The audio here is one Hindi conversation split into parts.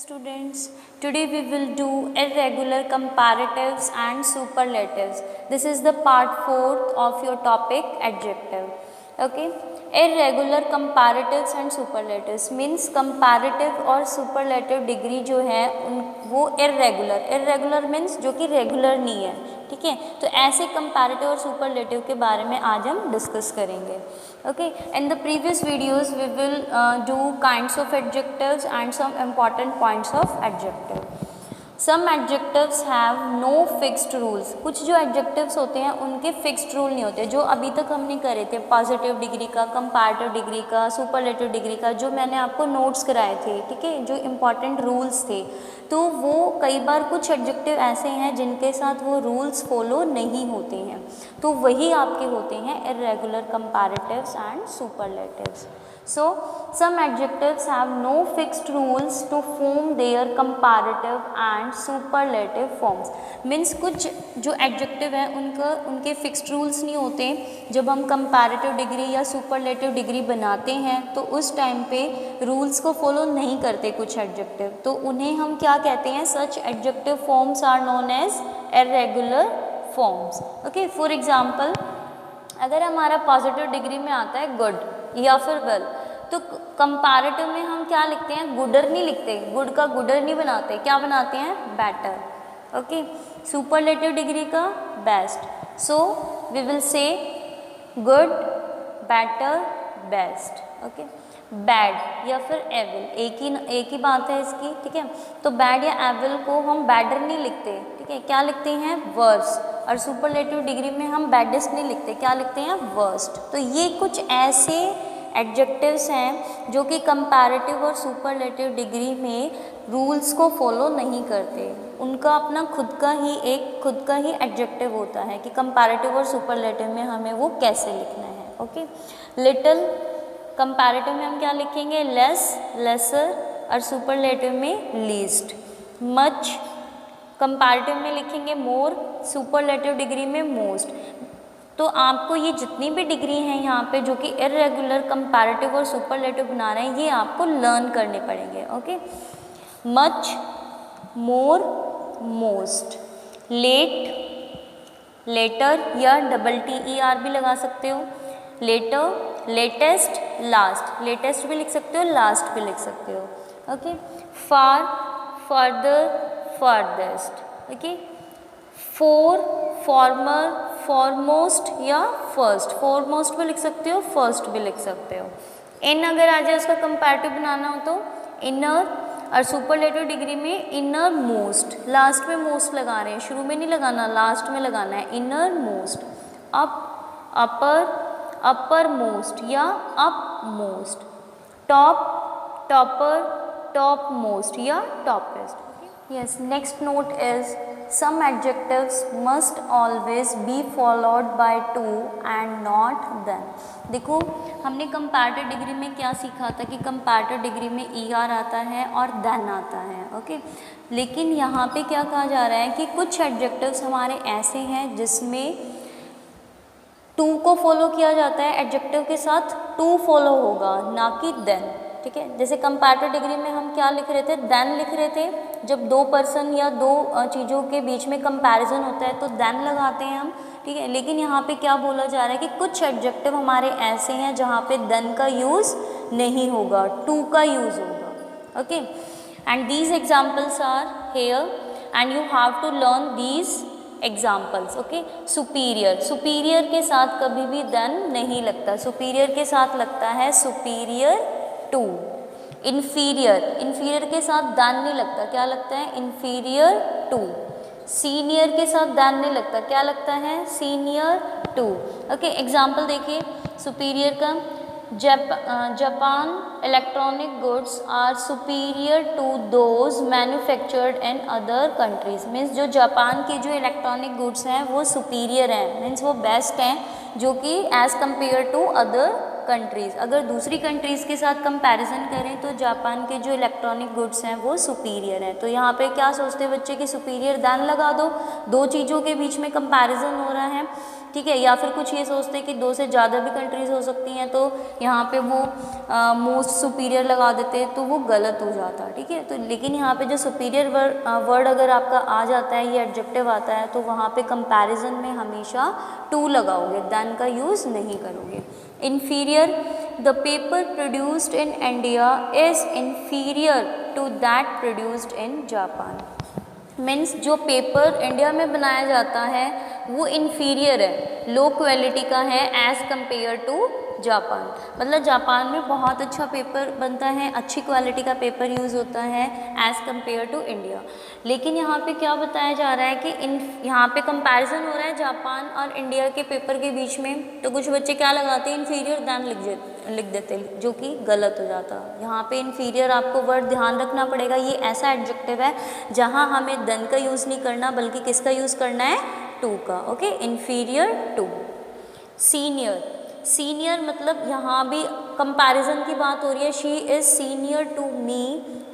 students, today we will do irregular comparatives and superlatives. This is the part 4 of your topic adjective. Okay, irregular comparatives and superlatives means comparative और superlative degree जो है वो irregular means जो कि regular नहीं है, ठीक है। तो ऐसे comparative और superlative के बारे में आज हम डिस्कस करेंगे। Okay, in the previous videos we will do kinds of adjectives and some important points of adjective. Some adjectives have no fixed rules. कुछ जो adjectives होते हैं उनके fixed rule नहीं होते, जो अभी तक हमने करे थे पॉजिटिव डिग्री का, कंपैरेटिव डिग्री का, सुपरलेटिव डिग्री का, जो मैंने आपको नोट्स कराए थे, ठीक है, जो इम्पॉर्टेंट रूल्स थे। तो वो कई बार कुछ एडजेक्टिव ऐसे हैं जिनके साथ वो रूल्स फॉलो नहीं होते हैं, तो वही आपके होते हैं irregular comparatives and superlatives. So some adjectives have no fixed rules to form their comparative and superlative forms. Means कुछ जो adjective है उनके fixed rules नहीं होते। जब हम comparative degree या superlative degree बनाते हैं तो उस टाइम पे rules को follow नहीं करते कुछ adjective, तो उन्हें हम क्या कहते हैं? Such adjective forms are known as irregular forms. Okay, for example, अगर हमारा पॉजिटिव डिग्री में आता है गुड या फिर वेल, तो कंपैरेटिव में हम क्या लिखते हैं? गुडर नहीं लिखते, गुड का गुडर नहीं बनाते, क्या बनाते हैं? बेटर। ओके, सुपरलेटिव डिग्री का best. So we will say good, better, best. Okay, bad या फिर एविल, एक ही बात है इसकी, ठीक है। तो बैड या एविल को हम बैडर नहीं लिखते, ठीक है, क्या लिखते हैं? वर्स। और सुपरलेटिव डिग्री में हम बैडेस्ट नहीं लिखते, क्या लिखते हैं? वर्स्ट। तो ये कुछ ऐसे एडजेक्टिव्स हैं जो कि कंपैरेटिव और सुपरलेटिव डिग्री में रूल्स को फॉलो नहीं करते, उनका अपना खुद का ही एडजेक्टिव होता है कि कंपैरेटिव और सुपरलेटिव में हमें वो कैसे लिखना है। ओके, लिटिल कंपैरेटिव में हम क्या लिखेंगे? लेस, लेसर, और सुपरलेटिव में लीस्ट। मच कंपैरेटिव में लिखेंगे मोर, सुपरलेटिव डिग्री में मोस्ट। तो आपको ये जितनी भी डिग्री हैं यहाँ पे जो कि इर्रेगुलर कंपैरेटिव और सुपरलेटिव बना रहे हैं, ये आपको लर्न करने पड़ेंगे। ओके, मच, मोर, मोस्ट, लेट, लेटर या TER भी लगा सकते हो, लेटर, लेटेस्ट, लास्ट, लेटेस्ट भी लिख सकते हो, लास्ट भी लिख सकते हो। Okay, far, further, furthest. Okay, fore, former, foremost या फर्स्ट, फॉरमोस्ट भी लिख सकते हो, फर्स्ट भी लिख सकते हो। इन अगर आ जाए उसका कंपैरेटिव बनाना हो तो इनर, और सुपरलेटिव डिग्री में इनर मोस्ट, लास्ट में मोस्ट लगा रहे हैं, शुरू में नहीं लगाना, लास्ट में लगाना है, इनर मोस्ट। अप, अपर, अपर मोस्ट या up most. Top, topper, top most या toppest. Yes, next note is some adjectives must always be followed by to and not then. देखो हमने कंपैरेटिव डिग्री में क्या सीखा था कि कंपैरेटिव डिग्री में ER आता है और then आता है। ओके, लेकिन यहाँ पे क्या कहा जा रहा है कि कुछ एडजेक्टिव्स हमारे ऐसे हैं जिसमें टू को फॉलो किया जाता है, एडजेक्टिव के साथ टू फॉलो होगा, ना कि देन, ठीक है। जैसे कंपैरेटिव डिग्री में हम क्या लिख रहे थे? देन लिख रहे थे। जब दो पर्सन या दो चीज़ों के बीच में कंपैरिजन होता है तो देन लगाते हैं हम, ठीक है। लेकिन यहाँ पे क्या बोला जा रहा है कि कुछ एडजेक्टिव हमारे ऐसे हैं जहाँ पे देन का यूज़ नहीं होगा, टू का यूज़ होगा। Okay, and these examples are here and you have to learn these examples. Okay, superior, superior के साथ कभी भी देन नहीं लगता, सुपीरियर के साथ लगता है सुपीरियर टू। इन्फीरियर, इन्फीरियर के साथ देन नहीं लगता, क्या लगता है? Inferior to. सीनियर के साथ देन नहीं लगता, क्या लगता है? Senior to. ओके, एग्जाम्पल देखिए सुपीरियर का, Japan electronic goods are superior to those manufactured in other countries. Means जो जापान की जो इलेक्ट्रॉनिक गुड्स हैं वो सुपीरियर हैं, मीन्स वो बेस्ट हैं जो कि as compare to other countries. अगर दूसरी कंट्रीज़ के साथ कंपैरिजन करें तो जापान के जो इलेक्ट्रॉनिक गुड्स हैं वो सुपीरियर हैं। तो यहाँ पे क्या सोचते हैं बच्चे कि सुपीरियर देन लगा दो, दो चीज़ों के बीच में कंपैरिजन हो रहा है, ठीक है, या फिर कुछ ये सोचते हैं कि 2 से ज़्यादा भी कंट्रीज़ हो सकती हैं, तो यहाँ पे वो मोस्ट सुपीरियर लगा देते हैं, तो वो गलत हो जाता है, ठीक है। तो लेकिन यहाँ पे जो सुपीरियर वर्ड अगर आपका आ जाता है, ये एडजेक्टिव आता है, तो वहाँ पे कंपैरिजन में हमेशा टू लगाओगे, देन का यूज़ नहीं करोगे। Inferior, the paper produced in India is inferior to that produced in Japan. Means जो पेपर इंडिया में बनाया जाता है वो इन्फीरियर है, लो क्वालिटी का है एज़ कम्पेयर टू जापान। मतलब जापान में बहुत अच्छा पेपर बनता है, अच्छी क्वालिटी का पेपर यूज़ होता है एज़ कम्पेयर टू इंडिया। लेकिन यहाँ पे क्या बताया जा रहा है कि यहाँ पे कंपैरिजन हो रहा है जापान और इंडिया के पेपर के बीच में, तो कुछ बच्चे क्या लगाते हैं, इन्फीरियर दैन लिख देते हैं, जो कि गलत हो जाता है। यहाँ पे इन्फीरियर आपको वर्ड ध्यान रखना पड़ेगा, ये ऐसा एडजेक्टिव है जहाँ हमें देन का यूज़ नहीं करना, बल्कि किसका यूज़ करना है, टू का। Okay, inferior to. Senior, senior मतलब यहाँ भी कंपैरिजन की बात हो रही है, she is senior to me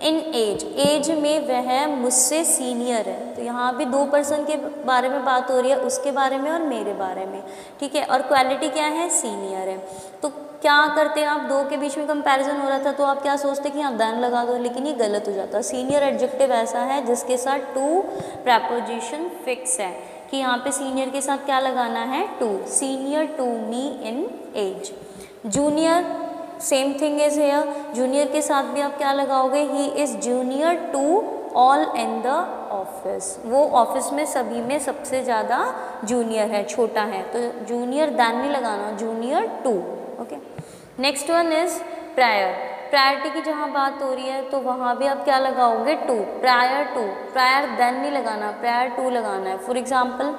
in age, age में वह मुझसे सीनियर है। तो यहाँ भी 2 पर्सन के बारे में बात हो रही है, उसके बारे में और मेरे बारे में, ठीक है। और क्वालिटी क्या है, सीनियर है। तो क्या करते हैं आप, 2 के बीच में कंपैरिजन हो रहा था, तो आप क्या सोचते कि आप देन लगा दो, लेकिन ये गलत हो जाता है। सीनियर एडजेक्टिव ऐसा है जिसके साथ टू प्रपोजिशन फिक्स है, कि यहाँ पे सीनियर के साथ क्या लगाना है, to, senior to me in age. Junior, same thing is here, junior के साथ भी आप क्या लगाओगे, he is junior to all in the office, वो ऑफिस में सभी में सबसे ज़्यादा जूनियर है, छोटा है, तो जूनियर देन नहीं लगाना, junior to. Okay, next one is prior. Priority की जहाँ बात हो रही है तो वहाँ भी आप क्या लगाओगे, to, prior to, prior than नहीं लगाना, प्रायर टू लगाना है। For example,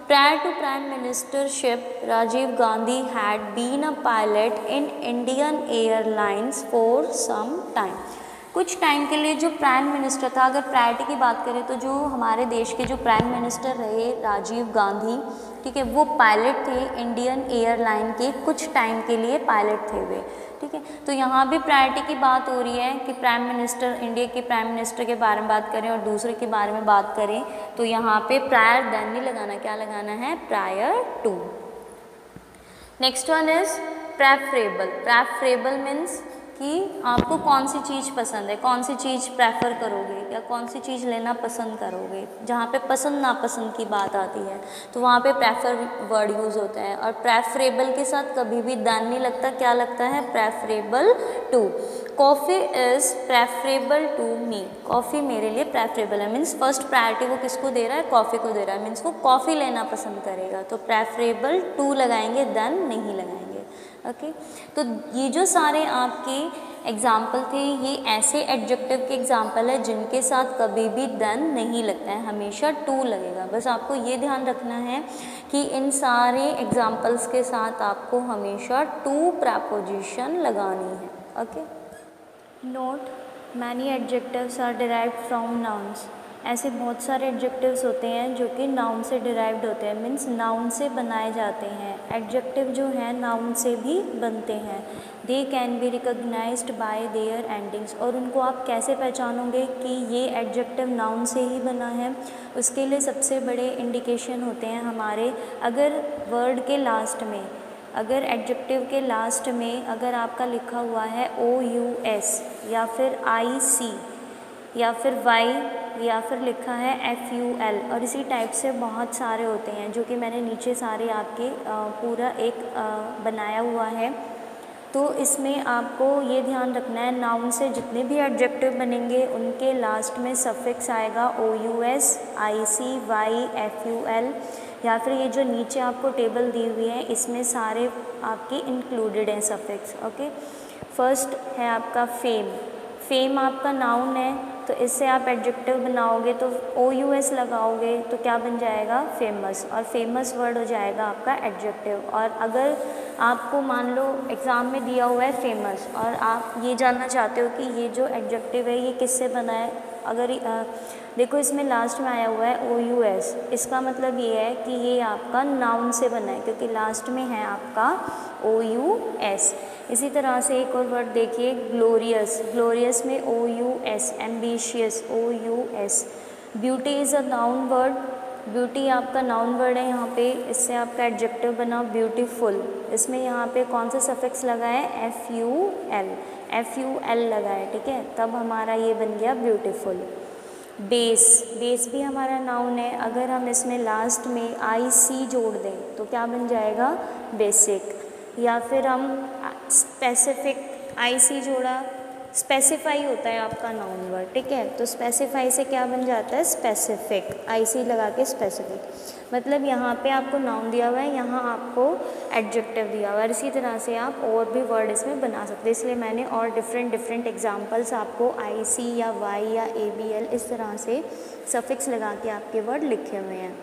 prior to prime ministership, Rajiv Gandhi had been a pilot in Indian Airlines for some time. कुछ टाइम के लिए जो प्राइम मिनिस्टर था, अगर प्रायरिटी की बात करें तो जो हमारे देश के जो प्राइम मिनिस्टर रहे राजीव गांधी, ठीक है, वो पायलट थे इंडियन एयरलाइन के, कुछ टाइम के लिए पायलट थे वे, ठीक है। तो यहाँ भी प्रायरिटी की बात हो रही है कि प्राइम मिनिस्टर, इंडिया के प्राइम मिनिस्टर के बारे में बात करें और दूसरे के बारे में बात करें, तो यहाँ पे प्रायर देन नहीं लगाना, क्या लगाना है, prior to. Next one is preferable. Preferable means कि आपको कौन सी चीज़ पसंद है, कौन सी चीज़ प्रेफर करोगे या कौन सी चीज़ लेना पसंद करोगे। जहाँ पे पसंद नापसंद की बात आती है तो वहाँ पे प्रेफर वर्ड यूज़ होता है, और प्रेफरेबल के साथ कभी भी देन नहीं लगता, क्या लगता है, preferable to. Coffee is preferable to me, coffee मेरे लिए प्रेफरेबल है, मीन्स फर्स्ट प्रायोरिटी वो किसको दे रहा है, कॉफ़ी को दे रहा है, मीन्स वो कॉफ़ी लेना पसंद करेगा, तो प्रेफरेबल टू लगाएंगे, देन नहीं लगाएंगे। ओके, तो ये जो सारे आपके एग्जाम्पल थे, ये ऐसे एडजेक्टिव के एग्जाम्पल है जिनके साथ कभी भी देन नहीं लगता है, हमेशा टू लगेगा। बस आपको ये ध्यान रखना है कि इन सारे एग्जाम्पल्स के साथ आपको हमेशा टू प्रपोजिशन लगानी है। Okay, note, many adjectives are derived from nouns. ऐसे बहुत सारे एडजेक्टिव्स होते हैं जो कि नाउन से डिराइव्ड होते हैं, मीन्स नाउन से बनाए जाते हैं। एडजेक्टिव जो हैं नाउन से भी बनते हैं। They can be recognised by their endings, और उनको आप कैसे पहचानोगे कि ये एडजेक्टिव नाउन से ही बना है, उसके लिए सबसे बड़े इंडिकेशन होते हैं हमारे, अगर वर्ड के लास्ट में, अगर एडजेक्टिव के लास्ट में अगर आपका लिखा हुआ है OUS या फिर IC या फिर Y या फिर लिखा है FUL, और इसी टाइप से बहुत सारे होते हैं जो कि मैंने नीचे सारे आपके पूरा एक बनाया हुआ है। तो इसमें आपको ये ध्यान रखना है, नाउन से जितने भी एडजेक्टिव बनेंगे उनके लास्ट में सफिक्स आएगा OUS, IC, Y, FUL, या फिर ये जो नीचे आपको टेबल दी हुई है इसमें सारे आपके इंक्लूडेड हैं सफिक्स। ओके, फर्स्ट है आपका फेम। फेम आपका नाउन है, तो इससे आप एडजेक्टिव बनाओगे तो OUS लगाओगे तो क्या बन जाएगा, फेमस, और फेमस वर्ड हो जाएगा आपका एडजेक्टिव। और अगर आपको मान लो एग्ज़ाम में दिया हुआ है फेमस और आप ये जानना चाहते हो कि ये जो एडजेक्टिव है ये किससे बना है, अगर देखो इसमें लास्ट में आया हुआ है OUS, इसका मतलब ये है कि ये आपका नाउन से बना है क्योंकि लास्ट में है आपका OUS। इसी तरह से एक और वर्ड देखिए, ग्लोरियस। ग्लोरियस में OUS, ambitious OUS। Beauty is a noun word, beauty आपका नाउन वर्ड है यहाँ पे, इससे आपका एडजेक्टिव बना ब्यूटीफुल। इसमें यहाँ पे कौन सा सफिक्स लगा है, FUL लगा है, ठीक है, तब हमारा ये बन गया ब्यूटीफुल। बेस, बेस भी हमारा नाउन है, अगर हम इसमें लास्ट में IC जोड़ दें तो क्या बन जाएगा, बेसिक। या फिर हम स्पेसिफिक, IC जोड़ा, स्पेसिफाई होता है आपका नाउन वर्ड, ठीक है, तो स्पेसिफाई से क्या बन जाता है, स्पेसिफिक, IC लगा के स्पेसिफिक। मतलब यहाँ पे आपको नाउन दिया हुआ है, यहाँ आपको एडजेक्टिव दिया हुआ है, इसी तरह से आप और भी वर्ड इसमें बना सकते हैं। इसलिए मैंने और डिफरेंट एग्जांपल्स आपको IC या Y या ABL इस तरह से सफिक्स लगा के आपके वर्ड लिखे हुए हैं।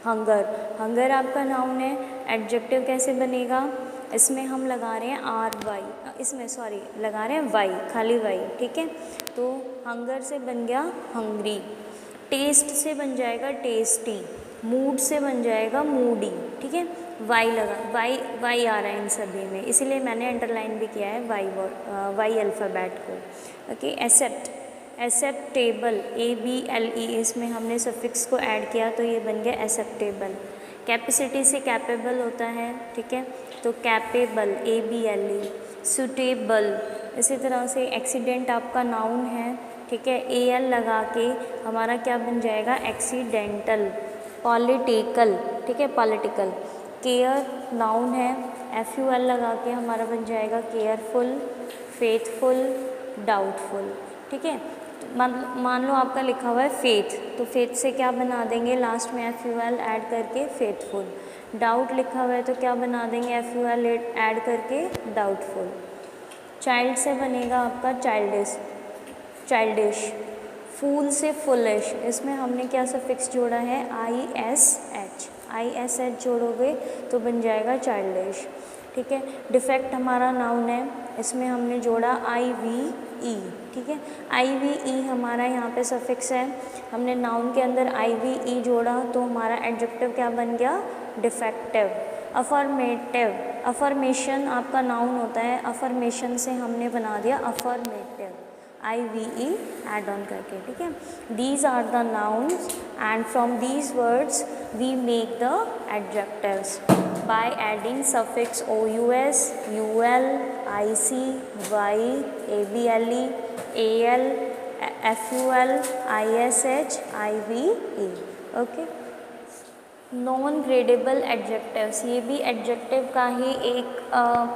हंगर, हंगर आपका नाउन है, एडजेक्टिव कैसे बनेगा, इसमें हम लगा रहे हैं RY, इसमें सॉरी लगा रहे हैं Y, खाली Y, ठीक है, तो हंगर से बन गया हंग्री। टेस्ट से बन जाएगा टेस्टी, मूड से बन जाएगा मूडी, ठीक है, Y लगा, Y आ रहा है इन सभी में, इसीलिए मैंने अंडरलाइन भी किया है Y अल्फ़ाबेट को। ओके, एक्सेप्ट, एक्सेप्टेबल, ABLE, इसमें हमने सफिक्स को ऐड किया तो ये बन गया एक्सेप्टेबल। कैपेसिटी से कैपेबल होता है, ठीक है, तो कैपेबल, ABLE। सूटेबल, इसी तरह से एक्सीडेंट आपका नाउन है, ठीक है, AL लगा के हमारा क्या बन जाएगा, एक्सीडेंटल। पॉलिटिकल, ठीक है, पॉलिटिकल। केयर नाउन है, FUL लगा के हमारा बन जाएगा केयरफुल, फेथफुल, डाउटफुल, ठीक है। मान लो आपका लिखा हुआ है फेथ, तो फेथ से क्या बना देंगे, लास्ट में FUL ऐड करके फेथफुल। डाउट लिखा हुआ है तो क्या बना देंगे, FUL ऐड करके डाउटफुल। चाइल्ड से बनेगा आपका चाइल्डिश, चाइल्डिश। फूल से फुलिश, इसमें हमने क्या सफिक्स जोड़ा है, ISH जोड़ोगे तो बन जाएगा चाइल्डिश, ठीक है। डिफेक्ट हमारा नाउन है, इसमें हमने जोड़ा IVE, ठीक है, IVE हमारा यहाँ पे सफिक्स है, हमने नाउन के अंदर IVE जोड़ा तो हमारा एडजेक्टिव क्या बन गया, डिफेक्टिव। अफर्मेटिव, अफर्मेशन आपका नाउन होता है, अफर्मेशन से हमने बना दिया अफर्मेटिव, IVE एड ऑन करके, ठीक है। These are the nouns and from these words we make the adjectives by adding suffix OUS, UL, IC, Y, ABLE, AL, FUL, ISH, IVE, okay. Non gradable adjectives, ये भी एडजेक्टिव का ही एक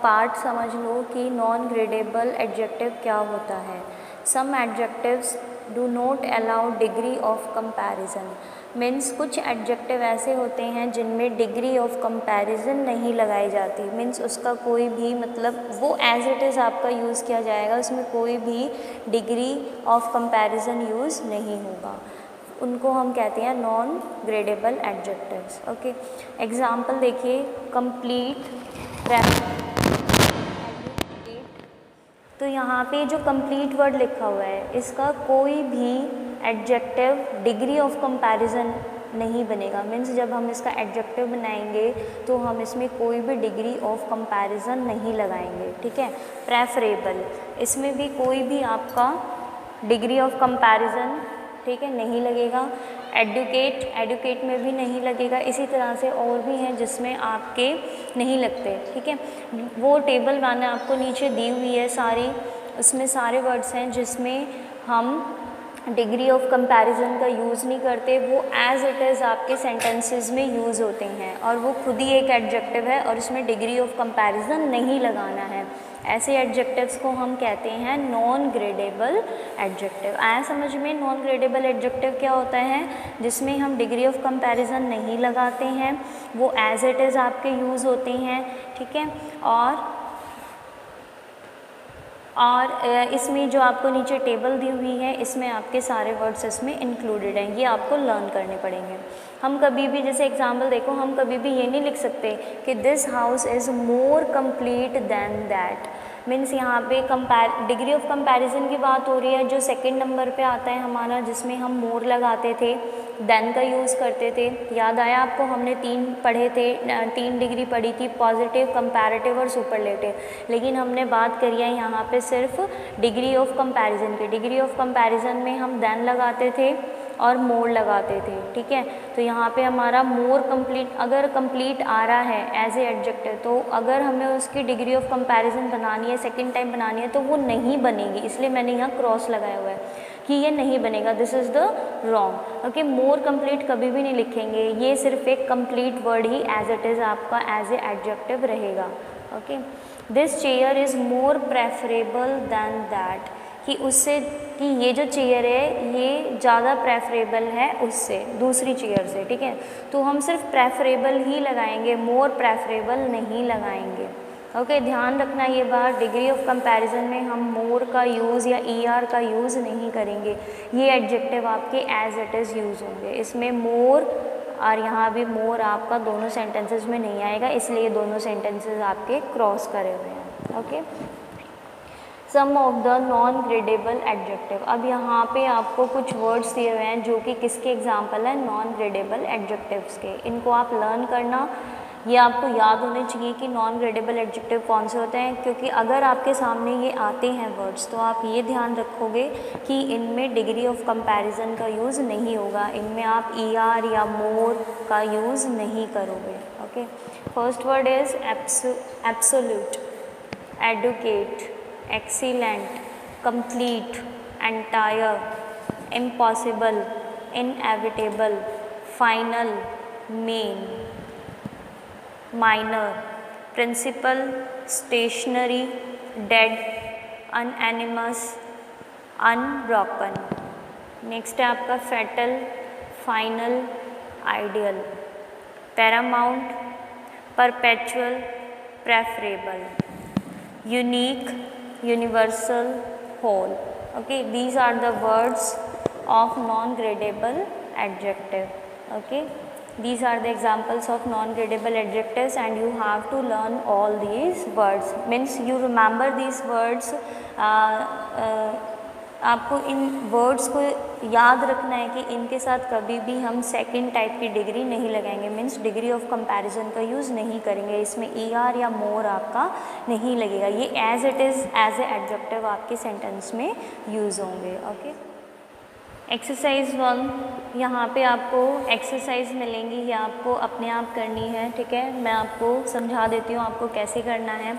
पार्ट समझ लो कि नॉन ग्रेडेबल एडजेक्टिव क्या होता है। Some adjectives do not allow degree of comparison, means कुछ एडजेक्टिव ऐसे होते हैं जिनमें डिग्री ऑफ कंपैरिजन नहीं लगाई जाती, मीन्स उसका कोई भी मतलब वो एज इट इज़ आपका यूज़ किया जाएगा, उसमें कोई भी डिग्री ऑफ कंपैरिजन यूज़ नहीं होगा, उनको हम कहते हैं non gradable adjectives. Okay, example देखिए, कंप्लीट, तो यहाँ पे जो कंप्लीट वर्ड लिखा हुआ है इसका कोई भी एडजेक्टिव डिग्री ऑफ कंपैरिजन नहीं बनेगा, मीन्स जब हम इसका एडजेक्टिव बनाएंगे तो हम इसमें कोई भी डिग्री ऑफ कंपैरिजन नहीं लगाएंगे, ठीक है। प्रेफरेबल, इसमें भी कोई भी आपका डिग्री ऑफ कंपैरिजन, ठीक है, नहीं लगेगा। एडुकेट, एडुकेट में भी नहीं लगेगा, इसी तरह से और भी हैं जिसमें आपके नहीं लगते, ठीक है। वो टेबल मैंने आपको नीचे दी हुई है सारी, उसमें सारे वर्ड्स हैं जिसमें हम डिग्री ऑफ कंपैरिजन का यूज़ नहीं करते, वो एज इट इज़ आपके सेंटेंसेस में यूज़ होते हैं और वो खुद ही एक एडजेक्टिव है और उसमें डिग्री ऑफ कंपैरिजन नहीं लगाना है। ऐसे एडजेक्टिव्स को हम कहते हैं नॉन ग्रेडेबल एडजेक्टिव। आया समझ में? नॉन ग्रेडेबल एडजेक्टिव क्या होता है? जिसमें हम डिग्री ऑफ कंपैरिजन नहीं लगाते हैं, वो एज इट इज़ आपके यूज़ होते हैं, ठीक है। और इसमें जो आपको नीचे टेबल दी हुई है इसमें आपके सारे वर्ड्स इसमें इंक्लूडेड हैं, ये आपको लर्न करने पड़ेंगे। हम कभी भी, जैसे एग्जांपल देखो, हम कभी भी ये नहीं लिख सकते कि this house is more complete than that, means यहाँ पे डिग्री ऑफ कंपैरिजन की बात हो रही है। जो सेकंड नंबर पे आता है हमारा, जिसमें हम मोर लगाते थे, देन का यूज़ करते थे, याद आया आपको? हमने 3 पढ़े थे, 3 डिग्री पढ़ी थी, पॉजिटिव, कंपैरेटिव और सुपरलेटिव। लेकिन हमने बात करी है यहाँ पे सिर्फ डिग्री ऑफ कंपैरिजन की। डिग्री ऑफ कंपैरिजन में हम देन लगाते थे, और मोर लगाते थे, ठीक है। तो यहाँ पे हमारा मोर कंप्लीट, अगर कंप्लीट आ रहा है एज ए एडजेक्टिव, तो अगर हमें उसकी डिग्री ऑफ कंपैरिजन बनानी है, सेकंड टाइम बनानी है, तो वो नहीं बनेगी, इसलिए मैंने यहाँ क्रॉस लगाया हुआ है कि ये नहीं बनेगा, this is the wrong. Okay, more complete कभी भी नहीं लिखेंगे, ये सिर्फ एक कंप्लीट वर्ड ही एज इट इज़ आपका एज ए एडजेक्टिव रहेगा। Okay, this chair is more preferable than that, कि उससे, कि ये जो चेयर है ये ज़्यादा प्रेफरेबल है उससे, दूसरी चेयर से, ठीक है। तो हम सिर्फ प्रेफरेबल ही लगाएंगे, मोर प्रेफरेबल नहीं लगाएंगे। ओके, ध्यान रखना ये बात, डिग्री ऑफ कंपैरिजन में हम मोर का यूज़ या ER का यूज़ नहीं करेंगे, ये एडजेक्टिव आपके एज इट इज़ यूज़ होंगे। इसमें मोर और यहाँ भी मोर आपका दोनों सेंटेंसेस में नहीं आएगा, इसलिए दोनों सेंटेंसेस आपके क्रॉस करे हुए हैं। Okay, some of the non gradable adjective. अब यहाँ पे आपको कुछ वर्ड्स दिए हुए हैं जो कि किसके एग्जाम्पल हैं, नॉन ग्रेडेबल एडजेक्टिव्स के। इनको आप लर्न करना, ये आपको याद होने चाहिए कि नॉन ग्रेडेबल एडजेक्टिव कौन से होते हैं, क्योंकि अगर आपके सामने ये आते हैं वर्ड्स तो आप ये ध्यान रखोगे कि इनमें डिग्री ऑफ कंपैरिजन का यूज़ नहीं होगा, इनमें आप ER या मोर का यूज़ नहीं करोगे। Okay, first word is absolute, adequate, excellent, complete, entire, impossible, inevitable, final, main, minor, principal, stationary, dead, unanimous, unbroken। Next है आपका fatal, final, ideal, paramount, perpetual, preferable, unique, universal, whole। Okay, these are the words of non-gradable adjective। Okay, these are the examples of non-gradable adjectives and you have to learn all these words, means you remember these words। आपको इन वर्ड्स को याद रखना है कि इनके साथ कभी भी हम सेकंड टाइप की डिग्री नहीं लगाएंगे, मीन्स डिग्री ऑफ कंपैरिजन का यूज़ नहीं करेंगे, इसमें ER या मोर आपका नहीं लगेगा, ये as it is as a adjective आपके सेंटेंस में यूज़ होंगे। ओके, एक्सरसाइज 1, यहाँ पे आपको एक्सरसाइज मिलेंगी, ये आपको अपने आप करनी है, ठीक है। मैं आपको समझा देती हूँ आपको कैसे करना है।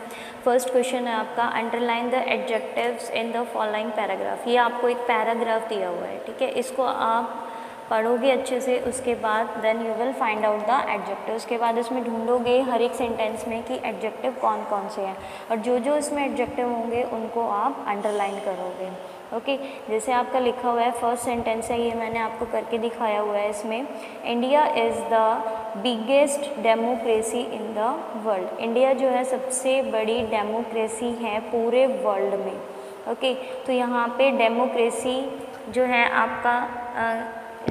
फर्स्ट क्वेश्चन है आपका, underline the adjectives in the following paragraph. ये आपको एक पैराग्राफ दिया हुआ है, ठीक है, इसको आप पढ़ोगे अच्छे से, उसके बाद then you will find out the adjective. उसके बाद इसमें ढूंढोगे हर एक सेंटेंस में कि एडजेक्टिव कौन कौन से हैं, और जो जो इसमें एडजेक्टिव होंगे उनको आप अंडरलाइन करोगे। ओके, जैसे आपका लिखा हुआ है, फर्स्ट सेंटेंस है, ये मैंने आपको करके दिखाया हुआ है। इसमें India is the biggest democracy in the world. India जो है सबसे बड़ी डेमोक्रेसी है पूरे वर्ल्ड में। ओके, तो यहाँ पे डेमोक्रेसी जो है आपका,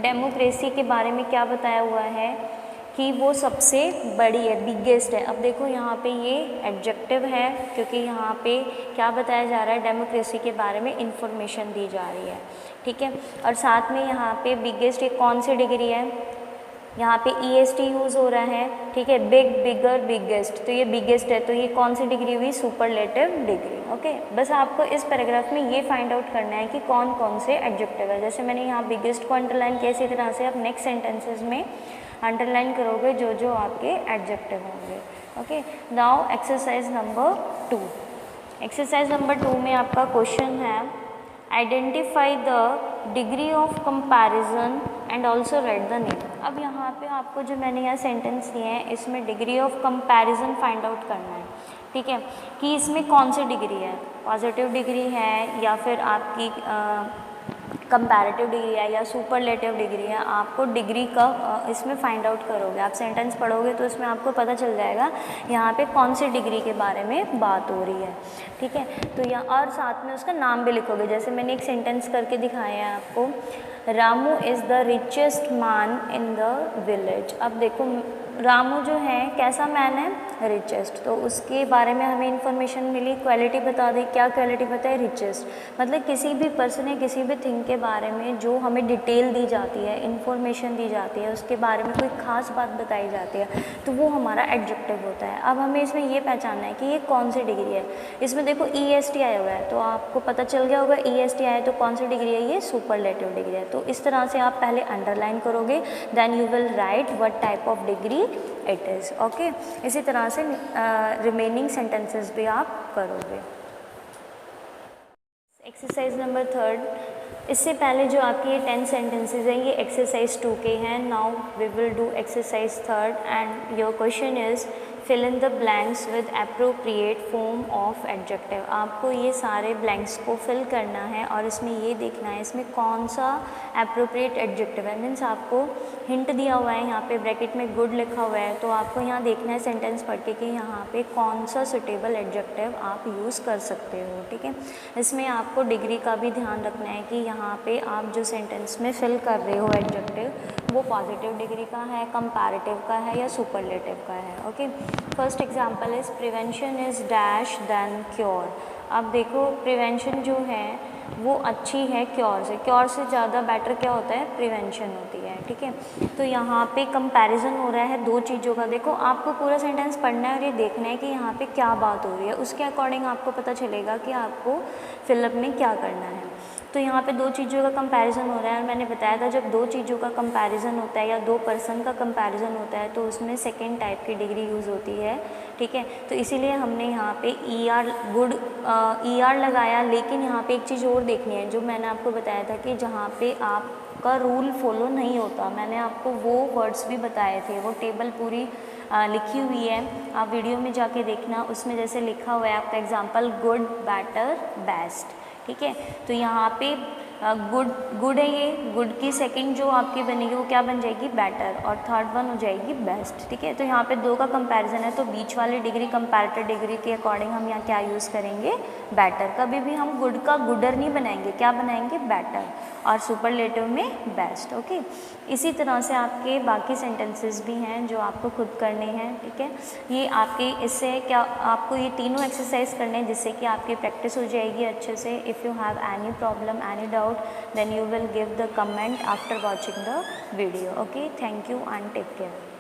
डेमोक्रेसी के बारे में क्या बताया हुआ है कि वो सबसे बड़ी है, बिगेस्ट है। अब देखो यहाँ पे ये एडजेक्टिव है, क्योंकि यहाँ पे क्या बताया जा रहा है, डेमोक्रेसी के बारे में इंफॉर्मेशन दी जा रही है, ठीक है। और साथ में यहाँ पे बिगेस्ट एक कौन सी डिग्री है, यहाँ पे EST यूज़ हो रहा है, ठीक है, बिग, बिगर, बिगेस्ट, तो ये बिगेस्ट है, तो ये कौन सी डिग्री हुई, सुपरलेटिव डिग्री। ओके, बस आपको इस पैराग्राफ में ये फाइंड आउट करना है कि कौन कौन से एडजेक्टिव है। जैसे मैंने यहाँ बिगेस्ट को अंडरलाइन किया, इसी तरह से आप नेक्स्ट सेंटेंसेज में अंडरलाइन करोगे जो जो आपके एडजेक्टिव होंगे। Okay, now exercise number 2। Exercise number 2 में आपका क्वेश्चन है, identify the degree of comparison and also right the name. अब यहाँ पे आपको जो मैंने यहाँ सेंटेंस दिए हैं, इसमें degree of comparison find out करना है, ठीक है, कि इसमें कौन सी डिग्री है, पॉजिटिव डिग्री है या फिर आपकी कंपैरेटिव डिग्री है या सुपरलेटिव डिग्री है। आपको डिग्री का इसमें फाइंड आउट करोगे, आप सेंटेंस पढ़ोगे तो इसमें आपको पता चल जाएगा यहाँ पे कौन सी डिग्री के बारे में बात हो रही है, ठीक है। तो यहाँ और साथ में उसका नाम भी लिखोगे, जैसे मैंने एक सेंटेंस करके दिखाया है आपको, Ramu is the richest man in the village. अब देखो रामू जो है कैसा मैन है, रिचेस्ट। तो उसके बारे में हमें इन्फॉर्मेशन मिली, क्वालिटी बता दी। क्या क्वालिटी पता है, रिचेस्ट। मतलब किसी भी पर्सन या किसी भी थिंग के बारे में जो हमें डिटेल दी जाती है, इन्फॉर्मेशन दी जाती है, उसके बारे में कोई ख़ास बात बताई जाती है, तो वो हमारा एडजेक्टिव होता है। अब हमें इसमें ये पहचानना है कि ये कौन सी डिग्री है। इसमें देखो EST आया हुआ है, तो आपको पता चल गया होगा EST आया है तो कौन सी डिग्री है, ये सुपरलेटिव डिग्री है। तो इस तरह से आप पहले अंडरलाइन करोगे, then you will write what type of degree it is. Okay, इसी तरह से रिमेनिंग सेंटेंसेस भी आप करोगे। एक्सरसाइज नंबर 3, इससे पहले जो आपकी ये 10 सेंटेंसेज हैं ये एक्सरसाइज 2 के हैं। Now we will do exercise 3 and your question is fill in the blanks with appropriate form of adjective. आपको ये सारे ब्लैंक्स को फिल करना है और इसमें ये देखना है इसमें कौन सा एप्रोप्रिएट एडजेक्टिव है। मीन्स आपको हिंट दिया हुआ है, यहाँ पे ब्रैकेट में गुड लिखा हुआ है, तो आपको यहाँ देखना है सेंटेंस पढ़ के कि यहाँ पे कौन सा सुटेबल एडजेक्टिव आप यूज़ कर सकते हो। ठीक है, इसमें आपको डिग्री का भी ध्यान रखना है कि यहाँ पे आप जो सेंटेंस में फिल कर रहे हो एडजेक्टिव वो पॉजिटिव डिग्री का है, कंपैरेटिव का है या सुपरलेटिव का है। Okay, first example is prevention is dash than cure. अब देखो प्रिवेंशन जो है वो अच्छी है क्योर से ज़्यादा बेटर क्या होता है, प्रिवेंशन होती है। ठीक है, तो यहाँ पे कंपैरिजन हो रहा है दो चीज़ों का। देखो आपको पूरा सेंटेंस पढ़ना है और ये देखना है कि यहाँ पे क्या बात हो रही है, उसके अकॉर्डिंग आपको पता चलेगा कि आपको फिलअप में क्या करना है। तो यहाँ पे दो चीज़ों का कंपैरिजन हो रहा है और मैंने बताया था जब दो चीज़ों का कंपैरिजन होता है या दो पर्सन का कंपैरिजन होता है तो उसमें सेकंड टाइप की डिग्री यूज़ होती है। ठीक है, तो इसीलिए हमने यहाँ पे ER लगाया। लेकिन यहाँ पे एक चीज़ और देखनी है जो मैंने आपको बताया था कि जहाँ पे आपका रूल फॉलो नहीं होता, मैंने आपको वो वर्ड्स भी बताए थे, वो टेबल पूरी लिखी हुई है, आप वीडियो में जाके देखना। उसमें जैसे लिखा हुआ है आपका एग्जाम्पल गुड, बेटर, बेस्ट। ठीक है, तो यहाँ पे गुड है, ये गुड की सेकंड जो आपकी बनेगी वो क्या बन जाएगी, बेटर, और थर्ड वन हो जाएगी बेस्ट। ठीक है, तो यहाँ पे दो का कंपैरिजन है तो बीच वाली डिग्री कंपैरेटिव डिग्री के अकॉर्डिंग हम यहाँ क्या यूज़ करेंगे, बेटर। कभी भी हम गुड का गुडर नहीं बनाएंगे, क्या बनाएंगे, बेटर, और सुपरलेटिव में बेस्ट। ओके, इसी तरह से आपके बाकी सेंटेंसेस भी हैं जो आपको खुद करने हैं। ठीक है, ये आपके इससे क्या आपको ये तीनों एक्सरसाइज करने हैं जिससे कि आपकी प्रैक्टिस हो जाएगी अच्छे से। If you have any problem, any doubt, then you will give the comment after watching the video. Okay, thank you and take care.